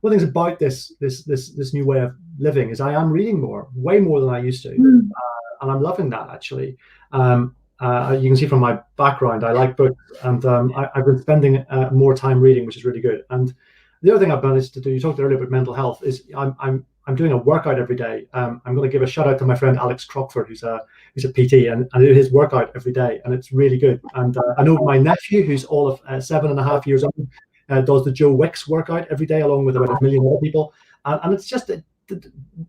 One of the things about this new way of living is I am reading way more than I used to, and I'm loving that actually. You can see from my background, I like books, and I've been spending more time reading, which is really good. And the other thing I've managed to do, you talked earlier about mental health, is I'm doing a workout every day. I'm going to give a shout out to my friend Alex Crockford, who's a PT, and I do his workout every day, and it's really good. And I know my nephew, who's all of 7.5 years old, does the Joe Wicks workout every day, along with about 1 million other people. And it's just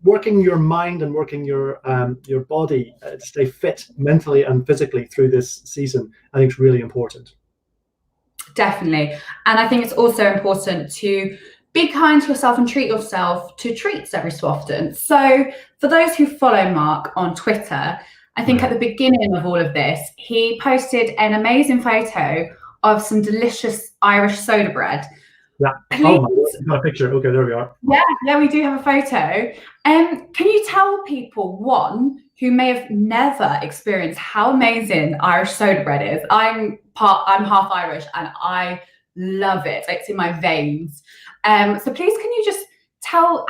working your mind and working your body to stay fit mentally and physically through this season, I think is really important. Definitely. And I think it's also important to be kind to yourself and treat yourself to treats every so often. So for those who follow Mark on Twitter, I think at the beginning of all of this, he posted an amazing photo of some delicious Irish soda bread. Yeah. Please, oh my God, we've got a picture. Okay, there we are. yeah, we do have a photo. Can you tell people, one, who may have never experienced how amazing Irish soda bread is? I'm half Irish and I love it. It's in my veins. So please, can you just tell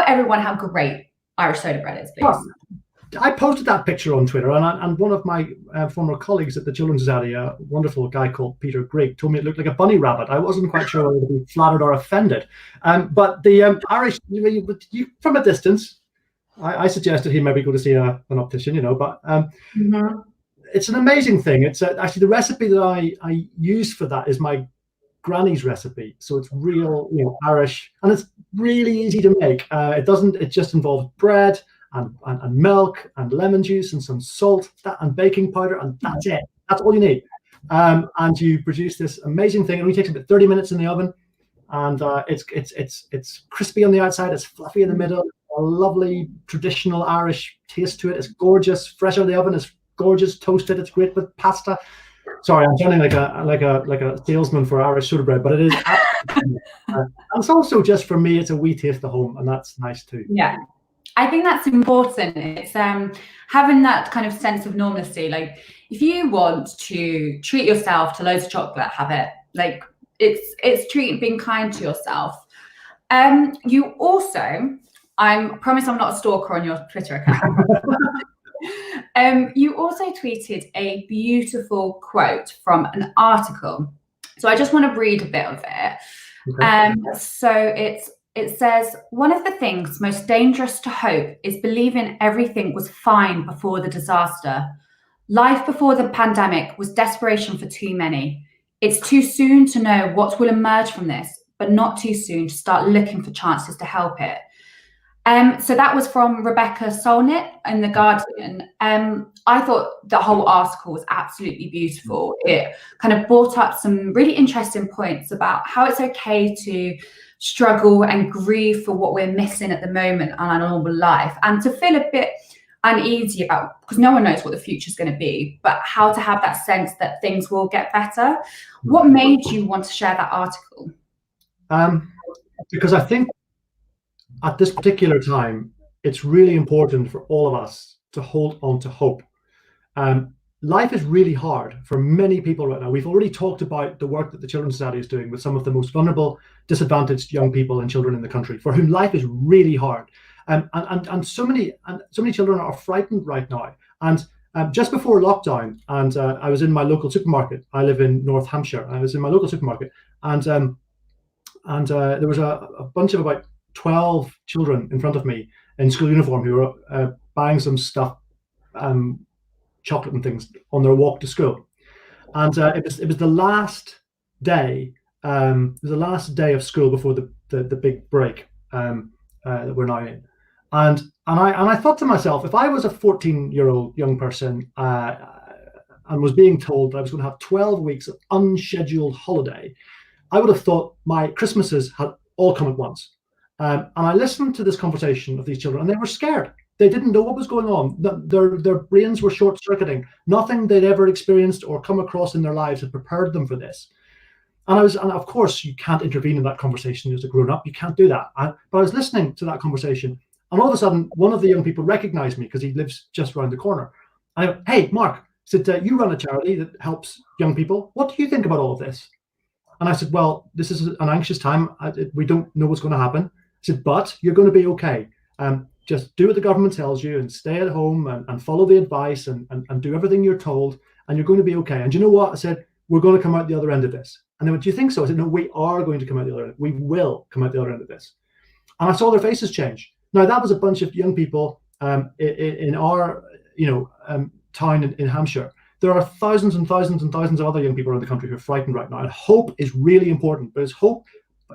everyone how great Irish soda bread is, please? Well, I posted that picture on Twitter, and one of my former colleagues at the Children's Society, a wonderful guy called Peter Grigg, told me it looked like a bunny rabbit. I wasn't quite sure whether to be flattered or offended. But the Irish, from a distance, I suggested he maybe go to see an optician, but it's an amazing thing. It's actually the recipe that I use for that is my granny's recipe. So it's real, Irish, and it's really easy to make. It just involves bread and milk and lemon juice and some salt and baking powder, and that's it. That's all you need. And you produce this amazing thing. It only takes about 30 minutes in the oven, and it's crispy on the outside, it's fluffy in the middle, a lovely traditional Irish taste to it. It's gorgeous, fresh out of the oven. It's gorgeous, toasted. It's great with pasta. Sorry, I'm sounding like a salesman for Irish soda bread, but it is. And it's also just for me. It's a wee taste of home, and that's nice too. Yeah. I think that's important. It's having that kind of sense of normalcy. Like, if you want to treat yourself to loads of chocolate, have it. Like, it's being kind to yourself. You also, I promise I'm not a stalker on your Twitter account. You also tweeted a beautiful quote from an article. So I just want to read a bit of it. Okay. So it says, one of the things most dangerous to hope is believing everything was fine before the disaster. Life before the pandemic was desperation for too many. It's too soon to know what will emerge from this, but not too soon to start looking for chances to help it. So that was from Rebecca Solnit in The Guardian. I thought the whole article was absolutely beautiful. It kind of brought up some really interesting points about how it's okay to struggle and grieve for what we're missing at the moment in our normal life, and to feel a bit uneasy about, because no one knows what the future is going to be, but how to have that sense that things will get better. What made you want to share that article? Because I think at this particular time, it's really important for all of us to hold on to hope. Life is really hard for many people right now. We've already talked about the work that the Children's Society is doing with some of the most vulnerable, disadvantaged young people and children in the country, for whom life is really hard. And so many children are frightened right now. And just before lockdown, and I was in my local supermarket. I live in North Hampshire. I was in my local supermarket, and there was a bunch of about 12 children in front of me in school uniform who were buying some stuff, chocolate and things, on their walk to school. And it was the last day. It was the last day of school before the big break that we're now in. And I thought to myself, if I was a 14-year-old young person and was being told that I was going to have 12 weeks of unscheduled holiday, I would have thought my Christmases had all come at once. And I listened to this conversation of these children, and they were scared. They didn't know what was going on. Their brains were short-circuiting. Nothing they'd ever experienced or come across in their lives had prepared them for this. And of course, you can't intervene in that conversation as a grown-up. You can't do that. But I was listening to that conversation, and all of a sudden, one of the young people recognized me because he lives just around the corner. And I went, "Hey, Mark," I said, "you run a charity that helps young people. What do you think about all of this?" And I said, "Well, this is an anxious time. We don't know what's going to happen." I said, "But you're going to be okay. Just do what the government tells you and stay at home and follow the advice and do everything you're told, and you're going to be okay. And you know what?" I said, "We're going to come out the other end of this." And they went, "Do you think so?" I said, "No, we are going to come out the other end. We will come out the other end of this." And I saw their faces change. Now, that was a bunch of young people in our town in Hampshire. There are thousands and thousands and thousands of other young people around the country who are frightened right now. And hope is really important, but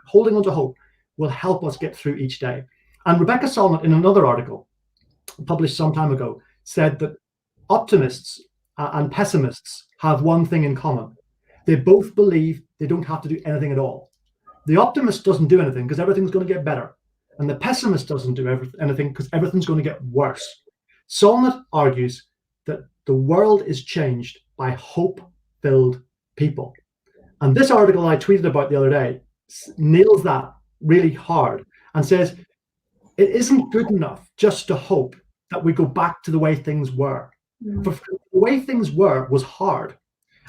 holding on to hope will help us get through each day. And Rebecca Solnit, in another article published some time ago, said that optimists and pessimists have one thing in common. They both believe they don't have to do anything at all. The optimist doesn't do anything because everything's going to get better. And the pessimist doesn't do anything because everything's going to get worse. Solnit argues that the world is changed by hope-filled people. And this article I tweeted about the other day nails that really hard and says, it isn't good enough just to hope that we go back to the way things were. For the way things were was hard.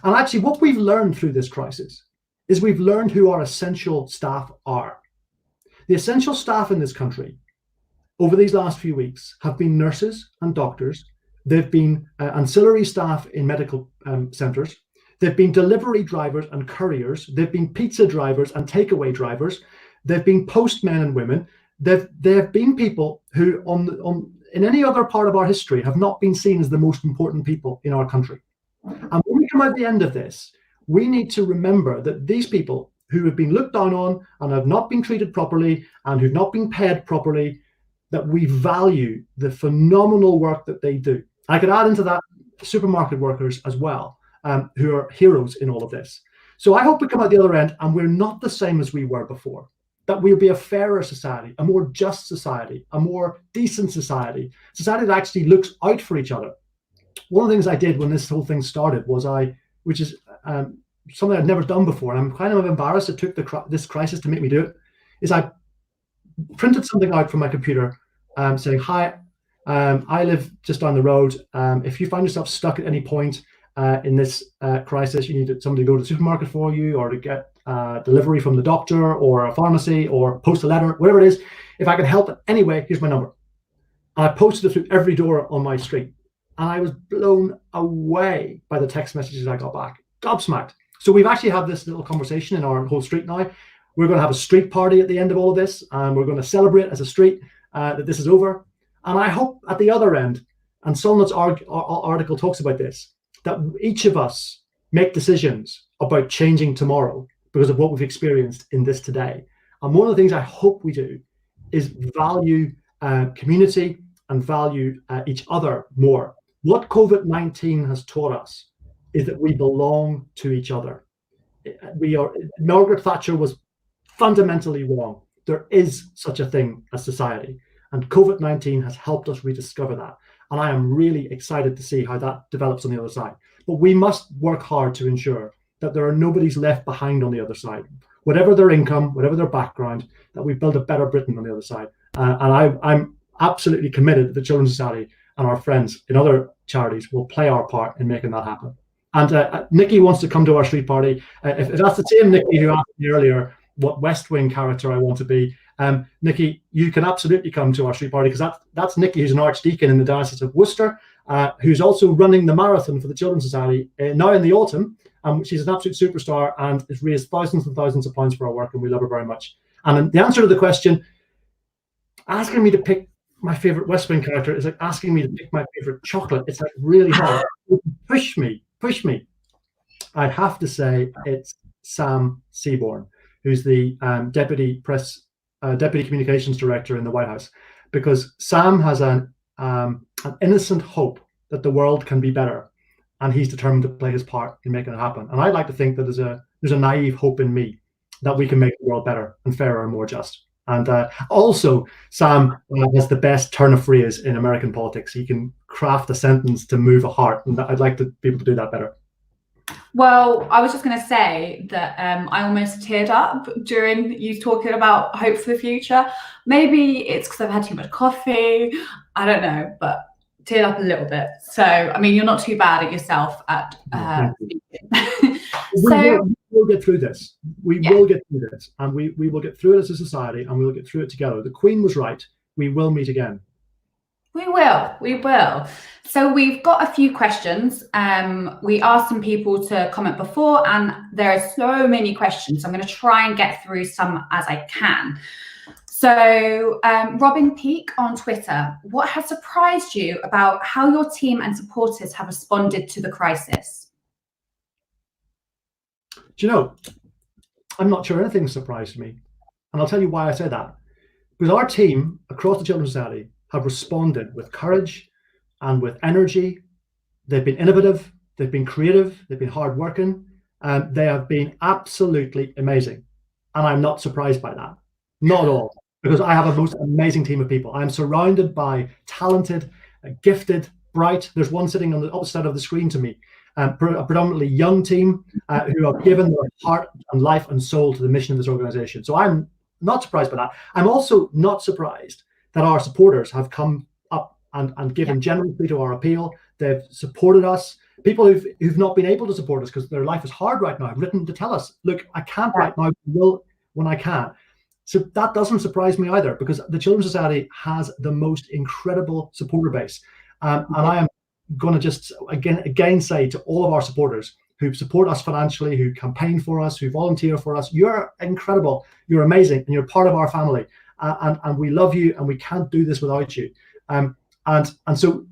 And actually what we've learned through this crisis is we've learned who our essential staff are. The essential staff in this country over these last few weeks have been nurses and doctors. They've been ancillary staff in medical centres. They've been delivery drivers and couriers. They've been pizza drivers and takeaway drivers. They've been postmen and women. They've been people who in any other part of our history have not been seen as the most important people in our country. And when we come out the end of this, we need to remember that these people who have been looked down on and have not been treated properly and who've not been paid properly, that we value the phenomenal work that they do. I could add into that supermarket workers as well, who are heroes in all of this. So I hope we come out the other end and we're not the same as we were before, that we'll be a fairer society, a more just society, a more decent society that actually looks out for each other. One of the things I did when this whole thing started was which is something I'd never done before, and I'm kind of embarrassed it took this crisis to make me do it, is I printed something out from my computer saying, hi, I live just down the road. If you find yourself stuck at any point in this crisis, you need somebody to go to the supermarket for you, or to get delivery from the doctor or a pharmacy, or post a letter, whatever it is. If I can help in any way, here's my number. And I posted it through every door on my street. And I was blown away by the text messages I got back. Gobsmacked. So we've actually had this little conversation in our whole street now. We're going to have a street party at the end of all of this, and we're going to celebrate as a street that this is over. And I hope at the other end, and Solnit's article talks about this, that each of us make decisions about changing tomorrow because of what we've experienced in this today. And one of the things I hope we do is value community and value each other more. What COVID-19 has taught us is that we belong to each other. Margaret Thatcher was fundamentally wrong. There is such a thing as society, and COVID-19 has helped us rediscover that. And I am really excited to see how that develops on the other side. But we must work hard to ensure that there are nobody's left behind on the other side, whatever their income, whatever their background, that we build a better Britain on the other side. And I'm absolutely committed that the Children's Society and our friends in other charities will play our part in making that happen. And Nikki wants to come to our street party. If that's the same Nikki who asked me earlier what West Wing character I want to be, Nikki, you can absolutely come to our street party, because that's Nikki, who's an archdeacon in the Diocese of Worcester, who's also running the marathon for the Children's Society now in the autumn. She's an absolute superstar and has raised thousands and thousands of pounds for our work, and we love her very much. And the answer to the question, asking me to pick my favorite West Wing character is like asking me to pick my favorite chocolate. It's like really hard. Push me. I'd have to say it's Sam Seaborn, who's the deputy communications director in the White House, because Sam has an innocent hope that the world can be better, and he's determined to play his part in making it happen. And I'd like to think that there's a naive hope in me that we can make the world better and fairer and more just. And also, Sam has the best turn of phrase in American politics. He can craft a sentence to move a heart, and I'd like to be able to do that better. Well, I was just going to say that I almost teared up during you talking about hope for the future. Maybe it's because I've had too much coffee. I don't know, but teared up a little bit. So, I mean, you're not too bad at yourself at We'll get through this. We will get through this, and we will get through it as a society, and we'll get through it together. The Queen was right. We will meet again. We will. So we've got a few questions. We asked some people to comment before, and there are so many questions. I'm going to try and get through some as I can. So Robin Peake on Twitter, what has surprised you about how your team and supporters have responded to the crisis? Do you know, I'm not sure anything surprised me. And I'll tell you why I say that. Because our team across the Children's Society have responded with courage and with energy. They've been innovative, they've been creative, they've been hardworking, and they have been absolutely amazing. And I'm not surprised by that. Not at all. Because I have a most amazing team of people. I'm surrounded by talented, gifted, bright. There's one sitting on the opposite side of the screen to me, a predominantly young team who have given their heart and life and soul to the mission of this organization. So I'm not surprised by that. I'm also not surprised that our supporters have come up and given generously to our appeal. They've supported us. People who've not been able to support us because their life is hard right now have written to tell us, look, I can't right now, will when I can. So that doesn't surprise me either, because the Children's Society has the most incredible supporter base. And I am going to just again say to all of our supporters who support us financially, who campaign for us, who volunteer for us, you're incredible, you're amazing, and you're part of our family. And we love you, and we can't do this without you. And so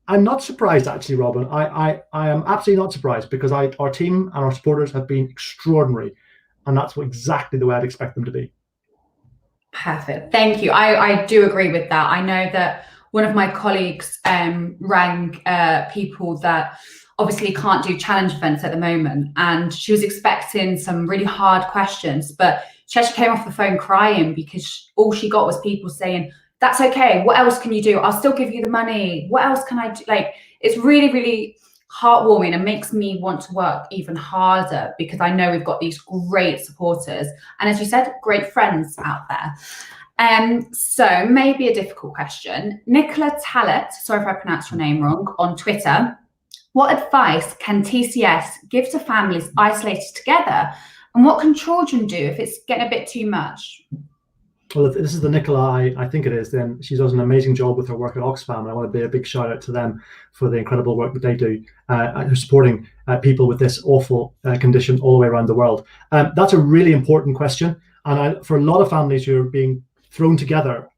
I'm not surprised, actually, Robin. I am absolutely not surprised, because our team and our supporters have been extraordinary, and that's exactly the way I'd expect them to be. Perfect. Thank you. I do agree with that. I know that one of my colleagues rang people that obviously can't do challenge events at the moment, and she was expecting some really hard questions, but she actually came off the phone crying because all she got was people saying, that's okay, what else can you do? I'll still give you the money. What else can I do? Like, it's really, really heartwarming and makes me want to work even harder, because I know we've got these great supporters and, as you said, great friends out there. So maybe a difficult question. Nicola Tallet, sorry if I pronounced your name wrong, on Twitter, what advice can TCS give to families isolated together, and what can children do if it's getting a bit too much? Well, if this is the Nicola I think it is, then she does an amazing job with her work at Oxfam, and I want to be a big shout out to them for the incredible work that they do, supporting people with this awful condition all the way around the world. That's a really important question, and for a lot of families who are being thrown together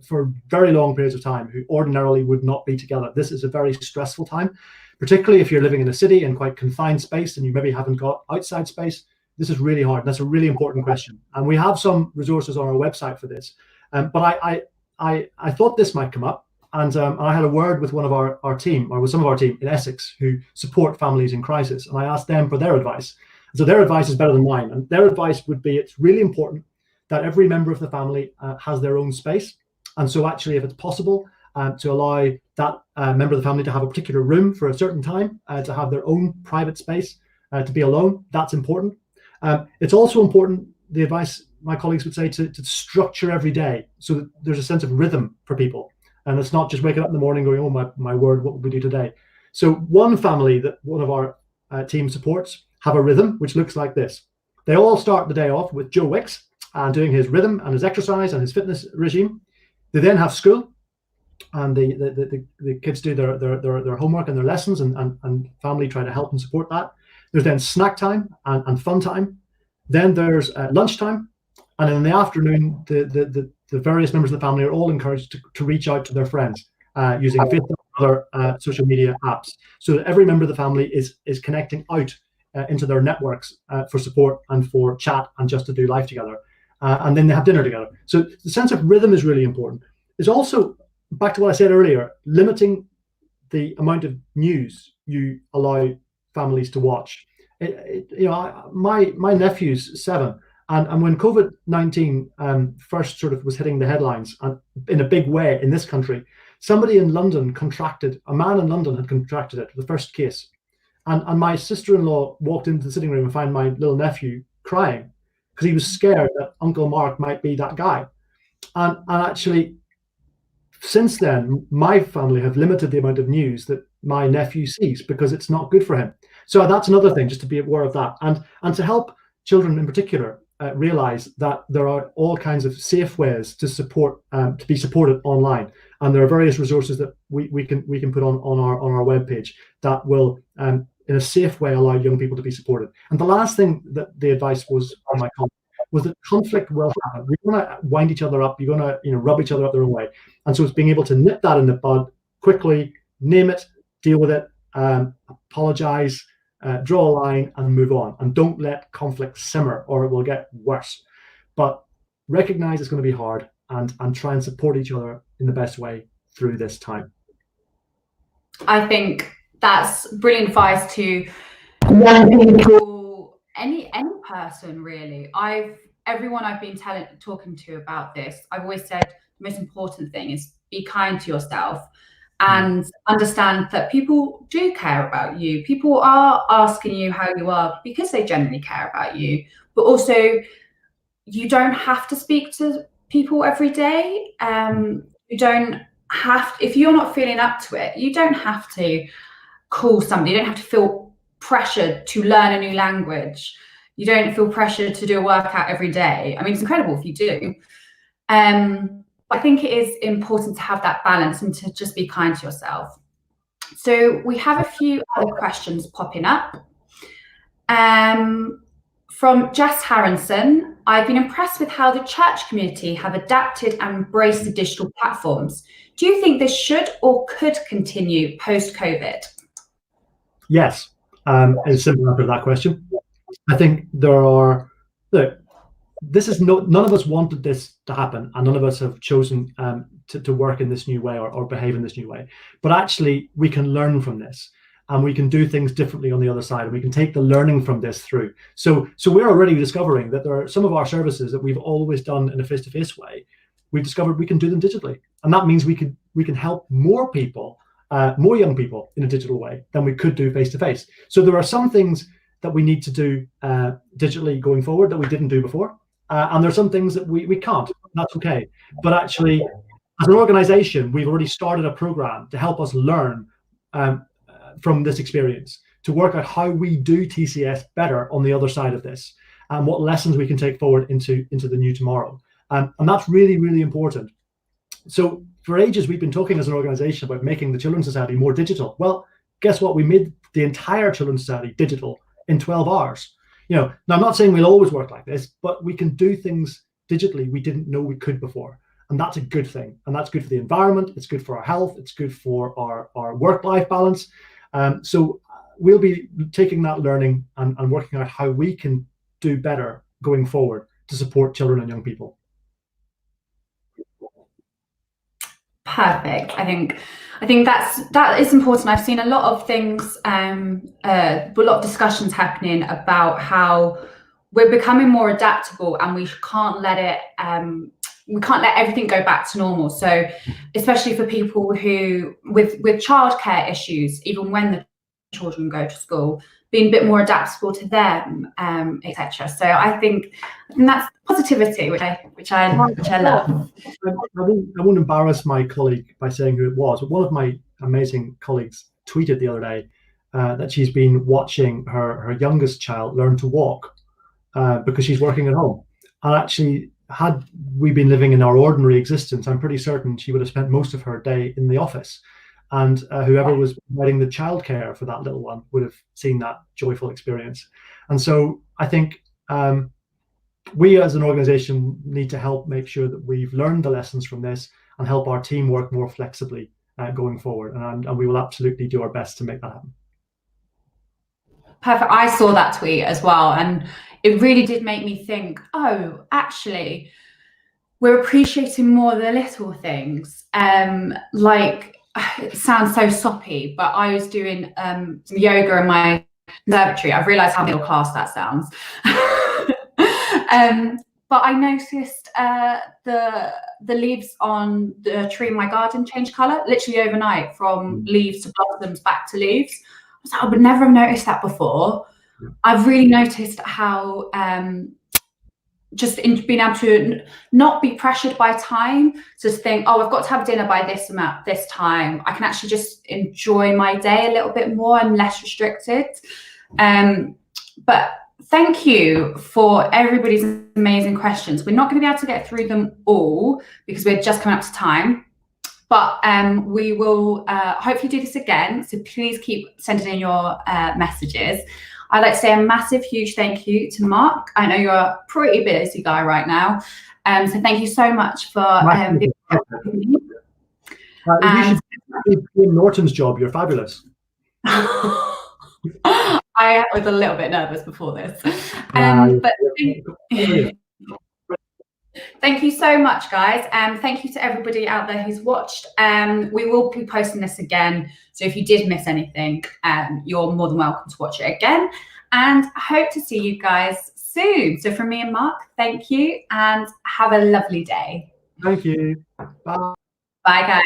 for very long periods of time, who ordinarily would not be together, this is a very stressful time, particularly if you're living in a city in quite confined space and you maybe haven't got outside space. This is really hard. That's a really important question, and we have some resources on our website for this. But I thought this might come up, and I had a word with one of our team, or with some of our team in Essex, who support families in crisis, and I asked them for their advice. So their advice is better than mine, and their advice would be, it's really important that every member of the family has their own space, and so actually, if it's possible, to allow that member of the family to have a particular room for a certain time, to have their own private space, to be alone. That's important. It's also important, the advice my colleagues would say, to structure every day so that there's a sense of rhythm for people. And it's not just waking up in the morning going, oh, my word, what will we do today? So one family that one of our team supports have a rhythm which looks like this. They all start the day off with Joe Wicks doing his rhythm and his exercise and his fitness regime. They then have school, and the kids do their homework and their lessons, and family try to help and support that. There's then snack time and fun time. Then there's lunchtime. And in the afternoon, the various members of the family are all encouraged to reach out to their friends using Facebook and other social media apps, so that every member of the family is connecting out into their networks for support and for chat and just to do life together. And then they have dinner together. So the sense of rhythm is really important. It's also, back to what I said earlier, limiting the amount of news you allow families to watch. My nephew's 7, and when COVID-19 first sort of was hitting the headlines, and in a big way in this country, somebody in London a man in London had contracted it, the first case. And my sister-in-law walked into the sitting room and found my little nephew crying because he was scared that Uncle Mark might be that guy. And actually, since then, my family have limited the amount of news that my nephew sees because it's not good for him. So that's another thing, just to be aware of that, and to help children in particular realize that there are all kinds of safe ways to be supported online, and there are various resources that we can put on our webpage that will in a safe way allow young people to be supported. And the last thing that the advice was on my comment was that conflict will happen. We're going to wind each other up. You're going to rub each other up their own way. And so it's being able to nip that in the bud quickly, name it, deal with it, apologize, draw a line and move on. And don't let conflict simmer or it will get worse. But recognize it's going to be hard and try and support each other in the best way through this time. I think that's brilliant advice to young people, any person really. Everyone I've been talking to about this, I've always said the most important thing is be kind to yourself and understand that people do care about you. People are asking you how you are because they genuinely care about you, but also you don't have to speak to people every day. You don't have, if you're not feeling up to it, you don't have to call somebody. You don't have to feel pressured to learn a new language. You don't feel pressured to do a workout every day. I mean, it's incredible if you do. I think it is important to have that balance and to just be kind to yourself. So we have a few other questions popping up. From Jess Harrison, I've been impressed with how the church community have adapted and embraced the digital platforms. Do you think this should or could continue post-COVID? Yes, is simple answer to that question. I think there are, look, this is none of us wanted this to happen, and none of us have chosen to work in this new way or behave in this new way. But actually, we can learn from this, and we can do things differently on the other side, and we can take the learning from this through. So we're already discovering that there are some of our services that we've always done in a face-to-face way. We've discovered we can do them digitally, and that means we can help more people, more young people, in a digital way than we could do face-to-face. So there are some things that we need to do digitally going forward that we didn't do before. And there's some things that we can't, and that's okay. But actually, as an organization, we've already started a program to help us learn from this experience, to work out how we do TCS better on the other side of this, and what lessons we can take forward into the new tomorrow. And that's really, really important. So for ages, we've been talking as an organization about making the Children's Society more digital. Well, guess what? We made the entire Children's Society digital in 12 hours. Now I'm not saying we'll always work like this, but we can do things digitally we didn't know we could before. And that's a good thing. And that's good for the environment. It's good for our health. It's good for our work-life balance. So we'll be taking that learning and working out how we can do better going forward to support children and young people. Perfect. I think that is important. I've seen a lot of things, a lot of discussions happening about how we're becoming more adaptable, and we can't let everything go back to normal. So, especially for people who with childcare issues, even when the children go to school, being a bit more adaptable to them, etc. So I think that's positivity, which I love. I won't embarrass my colleague by saying who it was, but one of my amazing colleagues tweeted the other day that she's been watching her youngest child learn to walk because she's working at home. And actually, had we been living in our ordinary existence, I'm pretty certain she would have spent most of her day in the office. And whoever was providing the childcare for that little one would have seen that joyful experience. And so I think we as an organization need to help make sure that we've learned the lessons from this and help our team work more flexibly going forward. And we will absolutely do our best to make that happen. Perfect. I saw that tweet as well, and it really did make me think, oh, actually, we're appreciating more the little things. Like, it sounds so soppy, but I was doing some yoga in my conservatory. I've realised how middle class that sounds. But I noticed the leaves on the tree in my garden changed colour, literally overnight, from leaves to blossoms back to leaves. I was like, I would never have noticed that before. Yeah. I've really noticed how just in being able to not be pressured by time, just think, oh, I've got to have dinner by this time. I can actually just enjoy my day a little bit more and less restricted. But thank you for everybody's amazing questions. We're not going to be able to get through them all because we're just coming up to time. But we will hopefully do this again. So please keep sending in your messages. I'd like to say a massive, huge thank you to Mark. I know you're a pretty busy guy right now. So thank you so much for being you should do Norton's job. You're fabulous. I was a little bit nervous before this. But thank you so much, guys. Thank you to everybody out there who's watched. We will be posting this again. So if you did miss anything, you're more than welcome to watch it again. And I hope to see you guys soon. So from me and Mark, thank you and have a lovely day. Thank you. Bye. Bye, guys.